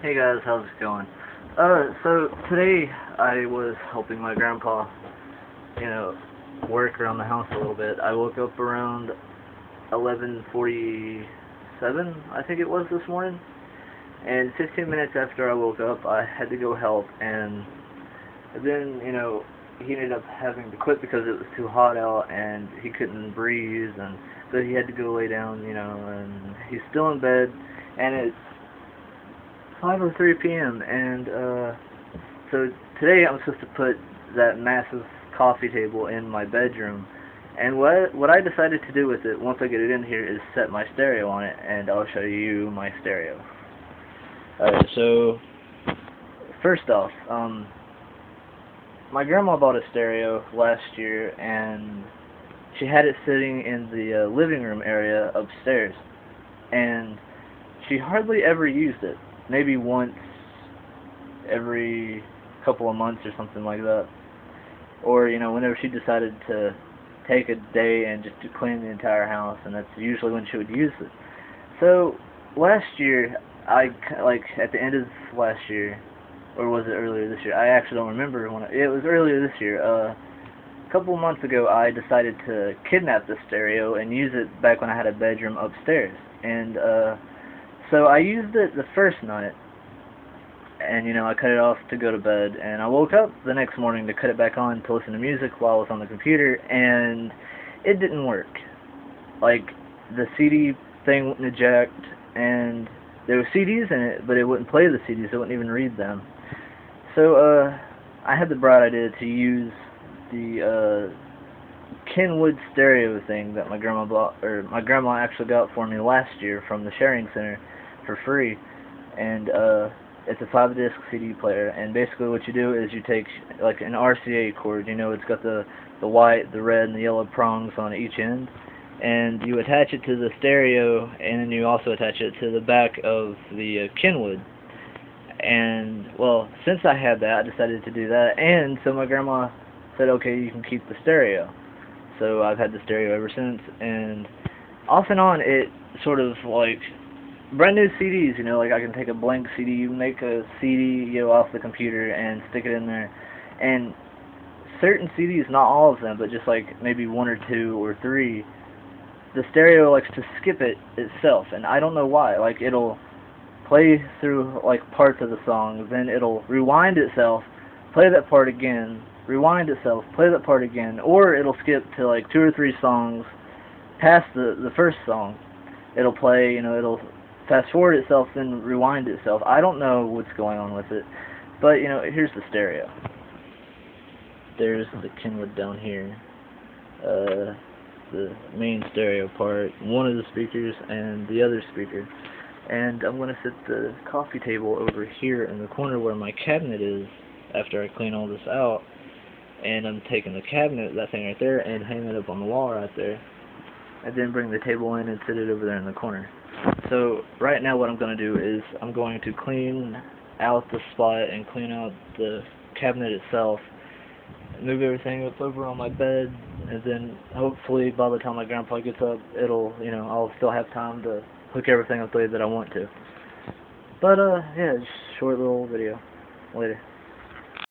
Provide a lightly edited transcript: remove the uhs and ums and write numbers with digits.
Hey guys, how's it going? So today I was helping my grandpa, you know, work around the house a little bit. I woke up around 11:47, I think it was this morning, and 15 minutes after I woke up, I had to go help, and then, he ended up having to quit because it was too hot out and he couldn't breathe, and so he had to go lay down, and he's still in bed, and it's 5:03 p.m. and so today I'm supposed to put that massive coffee table in my bedroom, and what I decided to do with it once I get it in here is set my stereo on it, and I'll show you my stereo. Alright, so first off, my grandma bought a stereo last year, and she had it sitting in the living room area upstairs, and she hardly ever used it. Maybe once every couple of months or something like that. Or, whenever she decided to take a day and just to clean the entire house, and that's usually when she would use it. So, last year, at the end of last year, or was it earlier this year? I actually don't remember it was earlier this year. A couple of months ago, I decided to kidnap the stereo and use it back when I had a bedroom upstairs. And, so I used it the first night, and I cut it off to go to bed, and I woke up the next morning to cut it back on to listen to music while I was on the computer, and it didn't work. Like, the CD thing wouldn't eject, and there were CDs in it, but it wouldn't play the CDs, it wouldn't even read them. So, I had the bright idea to use the, Kenwood stereo thing that my grandma actually got for me last year from the sharing center for free, and it's a 5-disc CD player, and basically what you do is you take like an RCA cord, it's got the white, the red, and the yellow prongs on each end, and you attach it to the stereo, and then you also attach it to the back of the Kenwood. And well, since I had that, I decided to do that, and so my grandma said, okay, you can keep the stereo. So I've had the stereo ever since, and off and on it sort of like brand new CDs, like I can take a blank CD, make a CD, off the computer and stick it in there, and certain CDs, not all of them, but just like maybe 1 or 2 or 3, the stereo likes to skip it itself, and I don't know why. Like, it'll play through like parts of the song, then it'll rewind itself, play that part again, rewind itself, play that part again, or it'll skip to like 2 or 3 songs past the first song. It'll play, it'll fast forward itself, then rewind itself. I don't know what's going on with it, but here's the stereo. There's the Kenwood down here, the main stereo part, one of the speakers, and the other speaker. And I'm going to set the coffee table over here in the corner where my cabinet is after I clean all this out. And I'm taking the cabinet, that thing right there, and hang it up on the wall right there. And then bring the table in and sit it over there in the corner. So right now what I'm going to do is I'm going to clean out the spot and clean out the cabinet itself, move everything up over on my bed, and then hopefully by the time my grandpa gets up, I'll still have time to hook everything up the way that I want to. But yeah, just a short little video. Later.